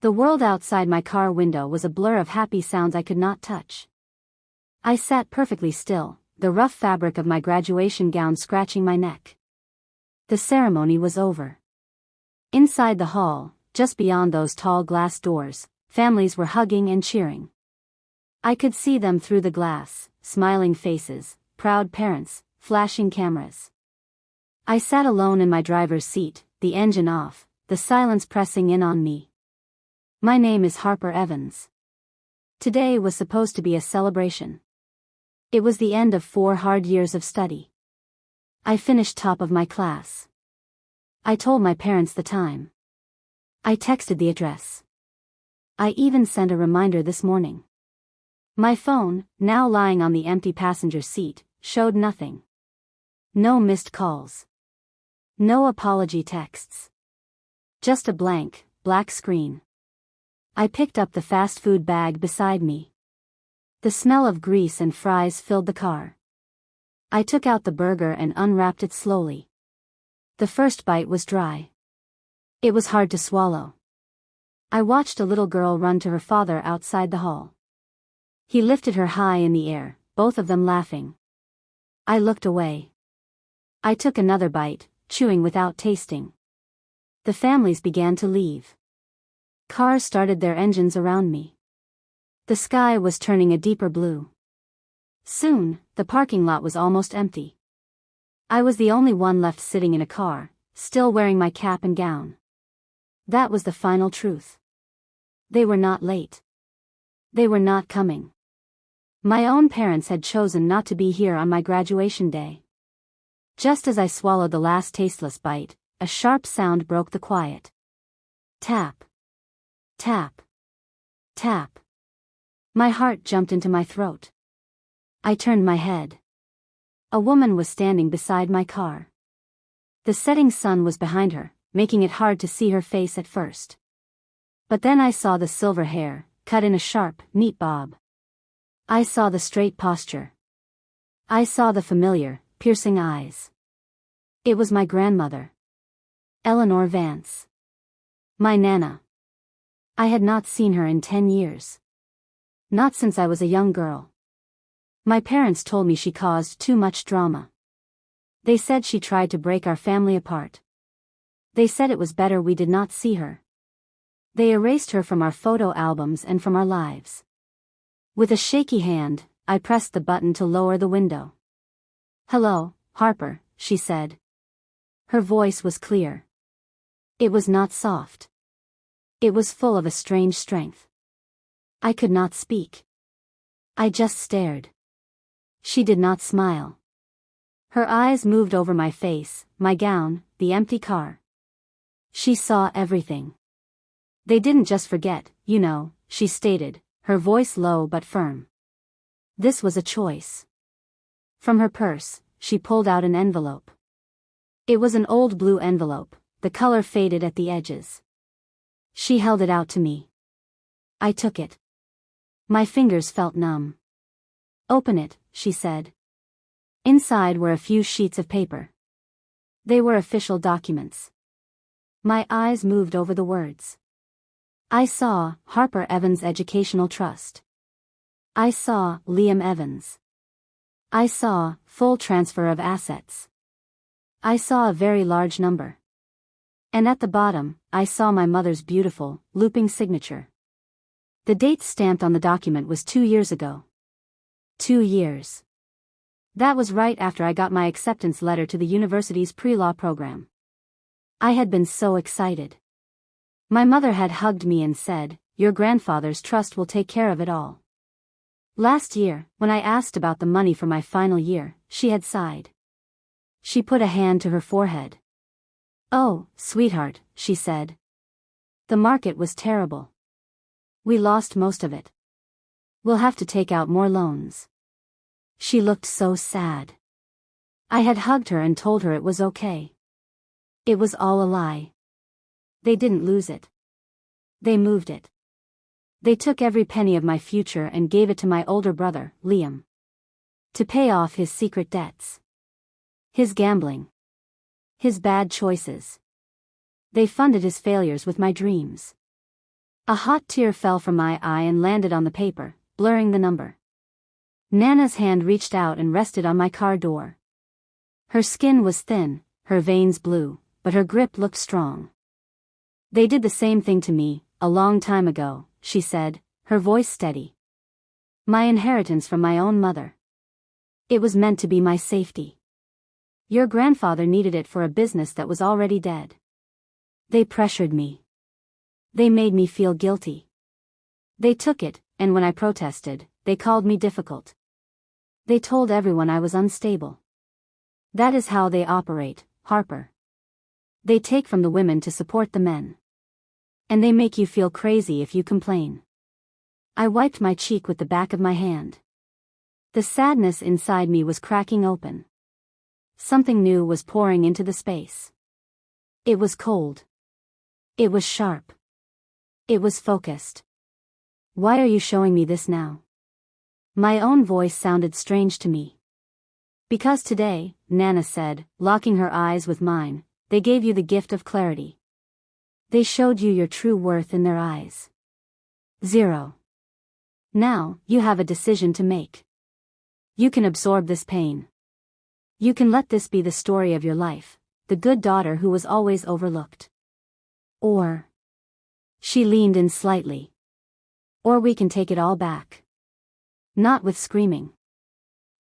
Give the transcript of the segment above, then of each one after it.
The world outside my car window was a blur of happy sounds I could not touch. I sat perfectly still, the rough fabric of my graduation gown scratching my neck. The ceremony was over. Inside the hall, just beyond those tall glass doors, families were hugging and cheering. I could see them through the glass, smiling faces, proud parents, flashing cameras. I sat alone in my driver's seat, the engine off, the silence pressing in on me. My name is Harper Evans. Today was supposed to be a celebration. It was the end of 4 hard years of study. I finished top of my class. I told my parents the time. I texted the address. I even sent a reminder this morning. My phone, now lying on the empty passenger seat, showed nothing. No missed calls. No apology texts. Just a blank, black screen. I picked up the fast food bag beside me. The smell of grease and fries filled the car. I took out the burger and unwrapped it slowly. The first bite was dry. It was hard to swallow. I watched a little girl run to her father outside the hall. He lifted her high in the air, both of them laughing. I looked away. I took another bite, chewing without tasting. The families began to leave. Cars started their engines around me. The sky was turning a deeper blue. Soon, the parking lot was almost empty. I was the only one left sitting in a car, still wearing my cap and gown. That was the final truth. They were not late. They were not coming. My own parents had chosen not to be here on my graduation day. Just as I swallowed the last tasteless bite, a sharp sound broke the quiet. Tap. Tap. Tap. My heart jumped into my throat. I turned my head. A woman was standing beside my car. The setting sun was behind her, making it hard to see her face at first. But then I saw the silver hair, cut in a sharp, neat bob. I saw the straight posture. I saw the familiar, piercing eyes. It was my grandmother. Eleanor Vance. My Nana. I had not seen her in 10 years. Not since I was a young girl. My parents told me she caused too much drama. They said she tried to break our family apart. They said it was better we did not see her. They erased her from our photo albums and from our lives. With a shaky hand, I pressed the button to lower the window. "Hello, Harper," she said. Her voice was clear. It was not soft. It was full of a strange strength. I could not speak. I just stared. She did not smile. Her eyes moved over my face, my gown, the empty car. She saw everything. "They didn't just forget, you know," she stated, her voice low but firm. This was a choice. From her purse, she pulled out an envelope. It was an old blue envelope, the color faded at the edges. She held it out to me. I took it. My fingers felt numb. "Open it," she said. Inside were a few sheets of paper. They were official documents. My eyes moved over the words. I saw Harper Evans Educational Trust. I saw Liam Evans. I saw full transfer of assets. I saw a very large number. And at the bottom, I saw my mother's beautiful, looping signature. The date stamped on the document was 2 years ago. 2 years. That was right after I got my acceptance letter to the university's pre-law program. I had been so excited. My mother had hugged me and said, "Your grandfather's trust will take care of it all." Last year, when I asked about the money for my final year, she had sighed. She put a hand to her forehead. "Oh, sweetheart," she said. "The market was terrible. We lost most of it. We'll have to take out more loans." She looked so sad. I had hugged her and told her it was okay. It was all a lie. They didn't lose it. They moved it. They took every penny of my future and gave it to my older brother, Liam. To pay off his secret debts. His gambling. His bad choices. They funded his failures with my dreams. A hot tear fell from my eye and landed on the paper, blurring the number. Nana's hand reached out and rested on my car door. Her skin was thin, her veins blue, but her grip looked strong. "They did the same thing to me, a long time ago," she said, her voice steady. "My inheritance from my own mother. It was meant to be my safety. Your grandfather needed it for a business that was already dead. They pressured me. They made me feel guilty. They took it, and when I protested, they called me difficult. They told everyone I was unstable. That is how they operate, Harper. They take from the women to support the men. And they make you feel crazy if you complain." I wiped my cheek with the back of my hand. The sadness inside me was cracking open. Something new was pouring into the space. It was cold. It was sharp. It was focused. "Why are you showing me this now?" My own voice sounded strange to me. "Because today," Nana said, locking her eyes with mine, "they gave you the gift of clarity. They showed you your true worth in their eyes. 0. Now, you have a decision to make. You can absorb this pain. You can let this be the story of your life, the good daughter who was always overlooked. Or..." She leaned in slightly. "Or we can take it all back. Not with screaming.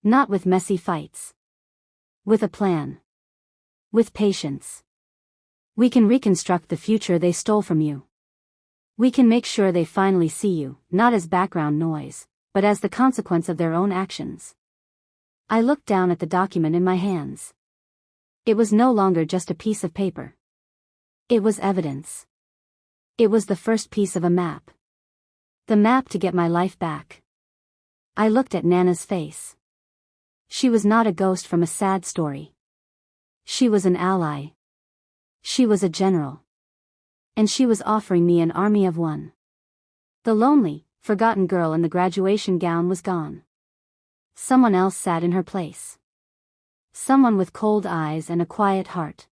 Not with messy fights. With a plan. With patience. We can reconstruct the future they stole from you. We can make sure they finally see you, not as background noise, but as the consequence of their own actions." I looked down at the document in my hands. It was no longer just a piece of paper. It was evidence. It was the first piece of a map. The map to get my life back. I looked at Nana's face. She was not a ghost from a sad story. She was an ally. She was a general. And she was offering me an army of one. The lonely, forgotten girl in the graduation gown was gone. Someone else sat in her place. Someone with cold eyes and a quiet heart.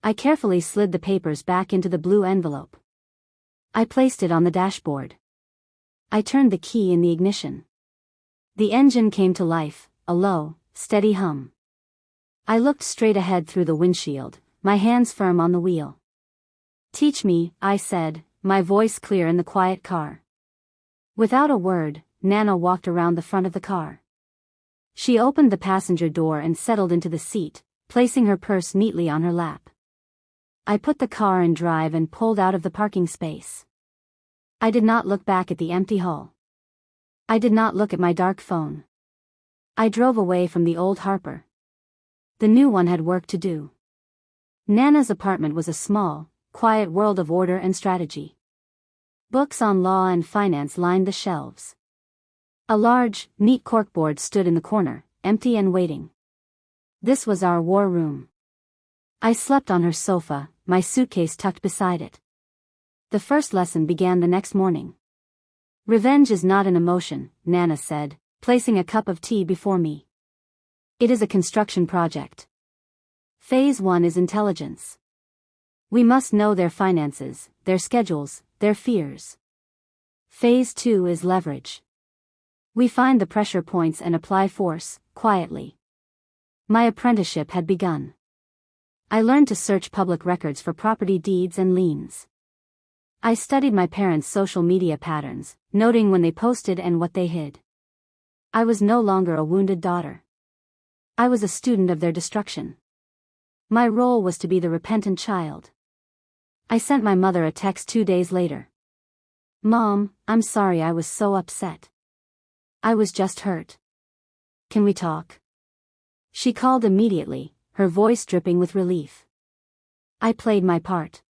I carefully slid the papers back into the blue envelope. I placed it on the dashboard. I turned the key in the ignition. The engine came to life, a low, steady hum. I looked straight ahead through the windshield, my hands firm on the wheel. "Teach me," I said, my voice clear in the quiet car. Without a word, Nana walked around the front of the car. She opened the passenger door and settled into the seat, placing her purse neatly on her lap. I put the car in drive and pulled out of the parking space. I did not look back at the empty hall. I did not look at my dark phone. I drove away from the old Harper. The new one had work to do. Nana's apartment was a small, quiet world of order and strategy. Books on law and finance lined the shelves. A large, neat corkboard stood in the corner, empty and waiting. This was our war room. I slept on her sofa, my suitcase tucked beside it. The first lesson began the next morning. "Revenge is not an emotion," Nana said, placing a cup of tea before me. "It is a construction project. Phase 1 is intelligence. We must know their finances, their schedules, their fears. Phase 2 is leverage. We find the pressure points and apply force, quietly." My apprenticeship had begun. I learned to search public records for property deeds and liens. I studied my parents' social media patterns, noting when they posted and what they hid. I was no longer a wounded daughter. I was a student of their destruction. My role was to be the repentant child. I sent my mother a text 2 days later. "Mom, I'm sorry I was so upset. I was just hurt. Can we talk?" She called immediately, her voice dripping with relief. I played my part.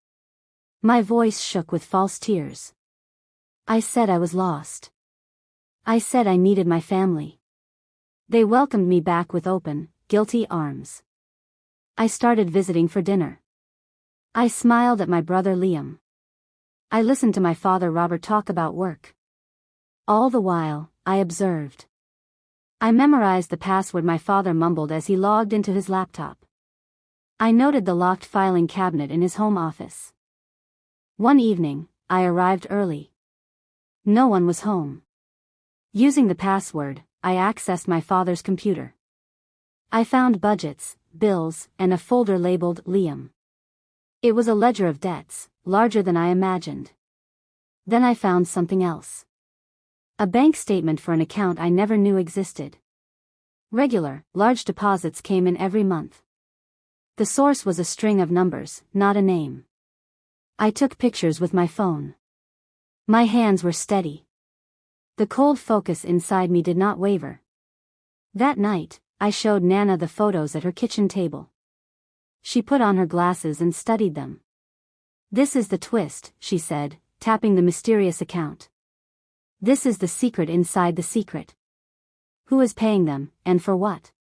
My voice shook with false tears. I said I was lost. I said I needed my family. They welcomed me back with open, guilty arms. I started visiting for dinner. I smiled at my brother Liam. I listened to my father Robert talk about work. All the while, I observed. I memorized the password my father mumbled as he logged into his laptop. I noted the locked filing cabinet in his home office. One evening, I arrived early. No one was home. Using the password, I accessed my father's computer. I found budgets, bills, and a folder labeled Liam. It was a ledger of debts, larger than I imagined. Then I found something else. A bank statement for an account I never knew existed. Regular, large deposits came in every month. The source was a string of numbers, not a name. I took pictures with my phone. My hands were steady. The cold focus inside me did not waver. That night, I showed Nana the photos at her kitchen table. She put on her glasses and studied them. "This is the twist," she said, tapping the mysterious account. "This is the secret inside the secret. Who is paying them, and for what?"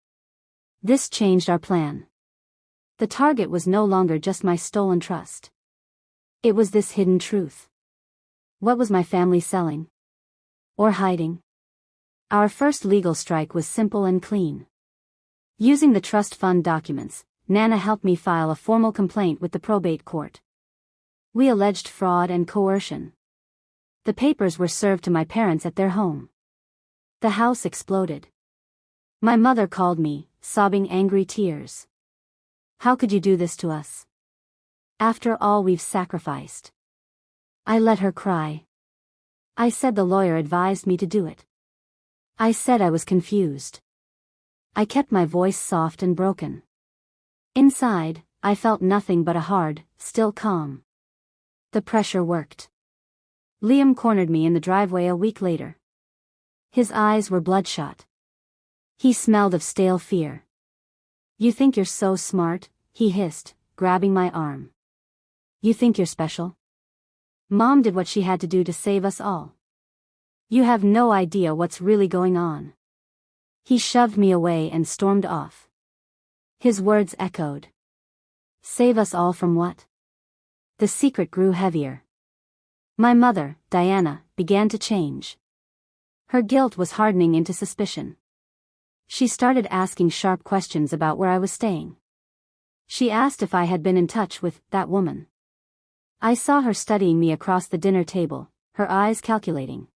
This changed our plan. The target was no longer just my stolen trust. It was this hidden truth. What was my family selling? Or hiding? Our first legal strike was simple and clean. Using the trust fund documents, Nana helped me file a formal complaint with the probate court. We alleged fraud and coercion. The papers were served to my parents at their home. The house exploded. My mother called me, sobbing angry tears. "How could you do this to us? After all we've sacrificed." I let her cry. I said the lawyer advised me to do it. I said I was confused. I kept my voice soft and broken. Inside, I felt nothing but a hard, still calm. The pressure worked. Liam cornered me in the driveway a week later. His eyes were bloodshot. He smelled of stale fear. "You think you're so smart," he hissed, grabbing my arm. "You think you're special? Mom did what she had to do to save us all. You have no idea what's really going on." He shoved me away and stormed off. His words echoed. Save us all from what? The secret grew heavier. My mother, Diana, began to change. Her guilt was hardening into suspicion. She started asking sharp questions about where I was staying. She asked if I had been in touch with that woman. I saw her studying me across the dinner table, her eyes calculating.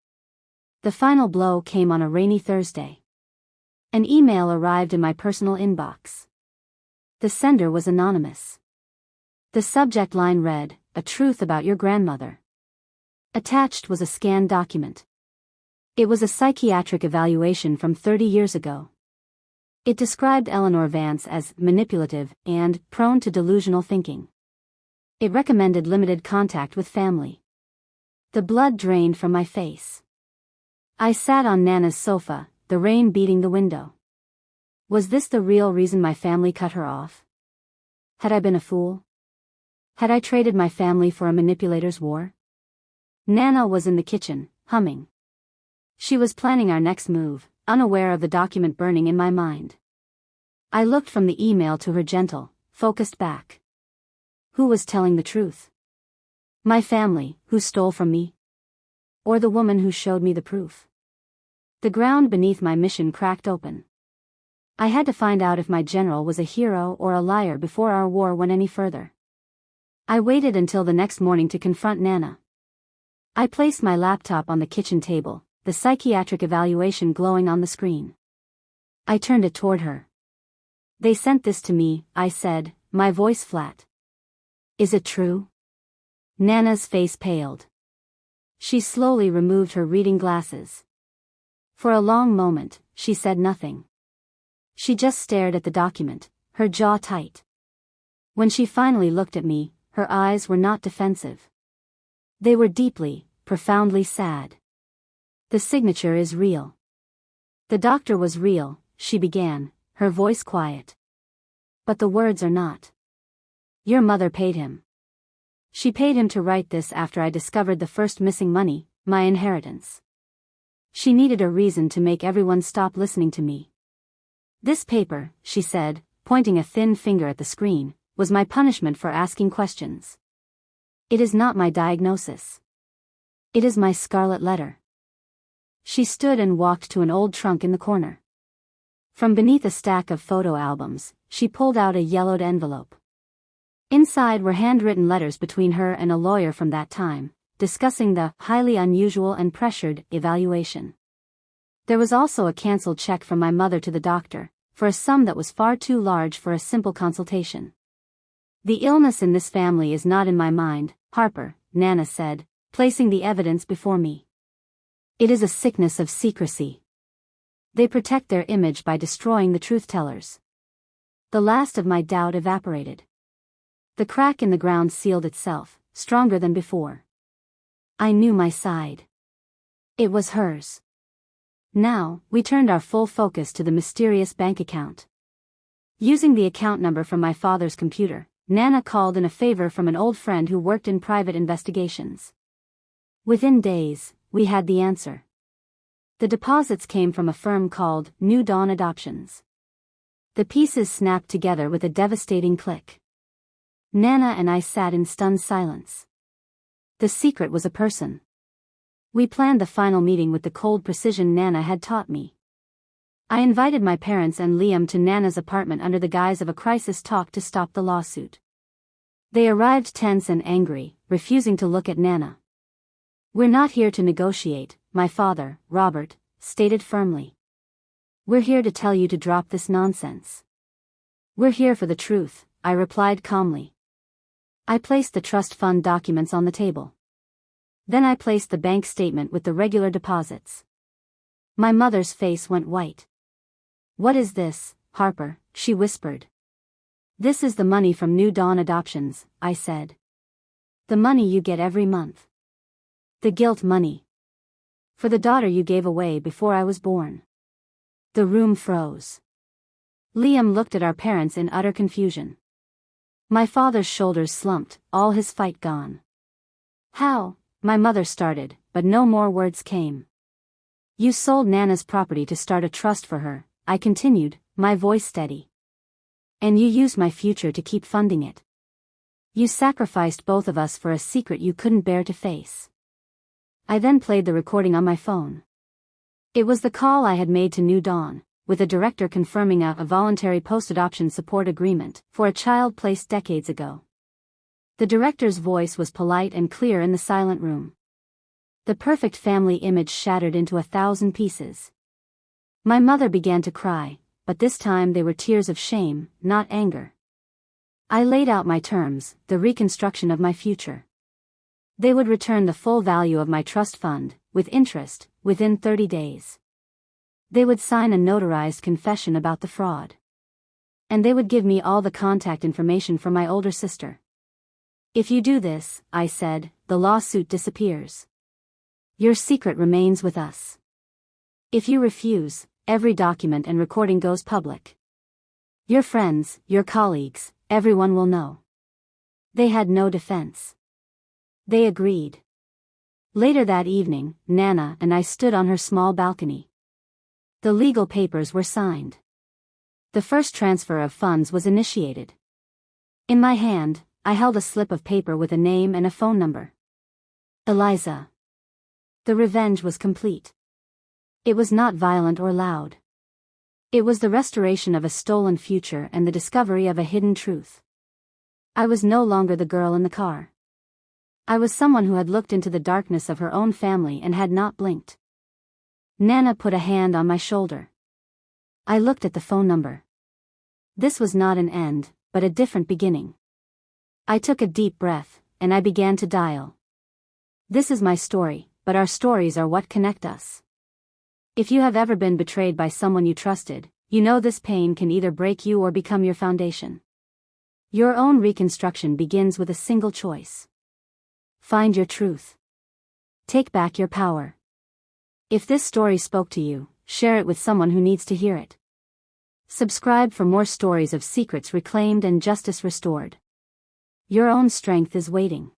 The final blow came on a rainy Thursday. An email arrived in my personal inbox. The sender was anonymous. The subject line read, "A truth about your grandmother." Attached was a scanned document. It was a psychiatric evaluation from 30 years ago. It described Eleanor Vance as manipulative and prone to delusional thinking. It recommended limited contact with family. The blood drained from my face. I sat on Nana's sofa, the rain beating the window. Was this the real reason my family cut her off? Had I been a fool? Had I traded my family for a manipulator's war? Nana was in the kitchen, humming. She was planning our next move, unaware of the document burning in my mind. I looked from the email to her gentle, focused back. Who was telling the truth? My family, who stole from me? Or the woman who showed me the proof? The ground beneath my mission cracked open. I had to find out if my general was a hero or a liar before our war went any further. I waited until the next morning to confront Nana. I placed my laptop on the kitchen table, the psychiatric evaluation glowing on the screen. I turned it toward her. "They sent this to me," I said, my voice flat. "Is it true?" Nana's face paled. She slowly removed her reading glasses. For a long moment, she said nothing. She just stared at the document, her jaw tight. When she finally looked at me, her eyes were not defensive. They were deeply, profoundly sad. "The signature is real. The doctor was real," she began, her voice quiet. "But the words are not. Your mother paid him. She paid him to write this after I discovered the first missing money, my inheritance. She needed a reason to make everyone stop listening to me. This paper," she said, pointing a thin finger at the screen, "was my punishment for asking questions. It is not my diagnosis. It is my scarlet letter." She stood and walked to an old trunk in the corner. From beneath a stack of photo albums, she pulled out a yellowed envelope. Inside were handwritten letters between her and a lawyer from that time, discussing the highly unusual and pressured evaluation. There was also a cancelled check from my mother to the doctor, for a sum that was far too large for a simple consultation. "The illness in this family is not in my mind, Harper," Nana said, placing the evidence before me. "It is a sickness of secrecy. They protect their image by destroying the truth-tellers." The last of my doubt evaporated. The crack in the ground sealed itself, stronger than before. I knew my side. It was hers. Now, we turned our full focus to the mysterious bank account. Using the account number from my father's computer, Nana called in a favor from an old friend who worked in private investigations. Within days, we had the answer. The deposits came from a firm called New Dawn Adoptions. The pieces snapped together with a devastating click. Nana and I sat in stunned silence. The secret was a person. We planned the final meeting with the cold precision Nana had taught me. I invited my parents and Liam to Nana's apartment under the guise of a crisis talk to stop the lawsuit. They arrived tense and angry, refusing to look at Nana. "We're not here to negotiate," my father, Robert, stated firmly. "We're here to tell you to drop this nonsense." "We're here for the truth," I replied calmly. I placed the trust fund documents on the table. Then I placed the bank statement with the regular deposits. My mother's face went white. "What is this, Harper?" she whispered. "This is the money from New Dawn Adoptions," I said. "The money you get every month. The guilt money. For the daughter you gave away before I was born." The room froze. Liam looked at our parents in utter confusion. My father's shoulders slumped, all his fight gone. "How?" my mother started, but no more words came. "You sold Nana's property to start a trust for her," I continued, my voice steady. "And you used my future to keep funding it. You sacrificed both of us for a secret you couldn't bear to face." I then played the recording on my phone. It was the call I had made to New Dawn, with a director confirming a voluntary post-adoption support agreement for a child placed decades ago. The director's voice was polite and clear in the silent room. The perfect family image shattered into 1,000 pieces. My mother began to cry, but this time they were tears of shame, not anger. I laid out my terms, the reconstruction of my future. They would return the full value of my trust fund, with interest, within 30 days. They would sign a notarized confession about the fraud. And they would give me all the contact information from my older sister. "If you do this," I said, "the lawsuit disappears. Your secret remains with us. If you refuse, every document and recording goes public. Your friends, your colleagues, everyone will know." They had no defense. They agreed. Later that evening, Nana and I stood on her small balcony. The legal papers were signed. The first transfer of funds was initiated. In my hand, I held a slip of paper with a name and a phone number. Eliza. The revenge was complete. It was not violent or loud. It was the restoration of a stolen future and the discovery of a hidden truth. I was no longer the girl in the car. I was someone who had looked into the darkness of her own family and had not blinked. Nana put a hand on my shoulder. I looked at the phone number. This was not an end, but a different beginning. I took a deep breath, and I began to dial. This is my story, but our stories are what connect us. If you have ever been betrayed by someone you trusted, you know this pain can either break you or become your foundation. Your own reconstruction begins with a single choice. Find your truth. Take back your power. If this story spoke to you, share it with someone who needs to hear it. Subscribe for more stories of secrets reclaimed and justice restored. Your own strength is waiting.